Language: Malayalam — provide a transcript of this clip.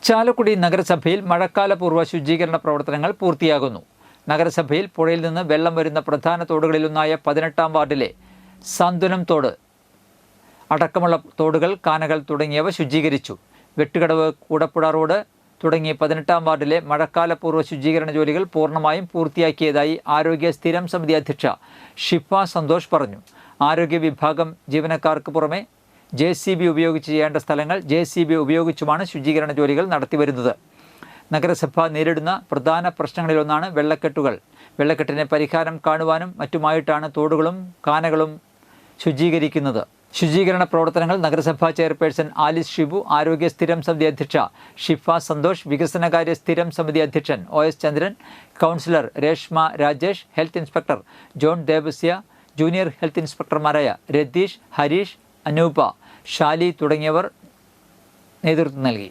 ചാലക്കുടി നഗരസഭയിൽ മഴക്കാലപൂർവ്വ ശുചീകരണ പ്രവർത്തനങ്ങൾ പൂർത്തിയാകുന്നു. നഗരസഭയിൽ പുഴയിൽ നിന്ന് വെള്ളം വരുന്ന പ്രധാന തോടുകളിലൊന്നായ 18-ാം വാർഡിലെ സാന്ത്വനം തോട് അടക്കമുള്ള തോടുകൾ, കാനകൾ തുടങ്ങിയവ ശുചീകരിച്ചു. വെട്ടുകടവ്, കൂടപ്പുഴ റോഡ് തുടങ്ങിയ 18-ാം വാർഡിലെ മഴക്കാലപൂർവ്വ ശുചീകരണ ജോലികൾ പൂർണ്ണമായും പൂർത്തിയാക്കിയതായി ആരോഗ്യ സ്ഥിരം സമിതി അധ്യക്ഷ ഷിഫ സന്തോഷ് പറഞ്ഞു. ആരോഗ്യ വിഭാഗം ജീവനക്കാർക്ക് പുറമെ JCB ഉപയോഗിച്ച് ചെയ്യേണ്ട സ്ഥലങ്ങൾ JCB ഉപയോഗിച്ചുമാണ് ശുചീകരണ ജോലികൾ നടത്തിവരുന്നത്. നഗരസഭ നേരിടുന്ന പ്രധാന പ്രശ്നങ്ങളിലൊന്നാണ് വെള്ളക്കെട്ടുകൾ. വെള്ളക്കെട്ടിന് പരിഹാരം കാണുവാനും മറ്റുമായിട്ടാണ് തോടുകളും കാനകളും ശുചീകരിക്കുന്നത്. ശുചീകരണ പ്രവർത്തനങ്ങൾ നഗരസഭാ ചെയർപേഴ്സൺ ആലിസ് ഷിബു, ആരോഗ്യ സ്ഥിരം സമിതി അധ്യക്ഷ ഷിഫ സന്തോഷ്, വികസനകാര്യ സ്ഥിരം സമിതി അധ്യക്ഷൻ OS Chandran, councillor Reshma Rajesh, health inspector John Devasya, junior health ഇൻസ്പെക്ടർമാരായ രതീഷ്, ഹരീഷ്, അനൂപ, ഷാലി തുടങ്ങിയവർ നേതൃത്വം നൽകി.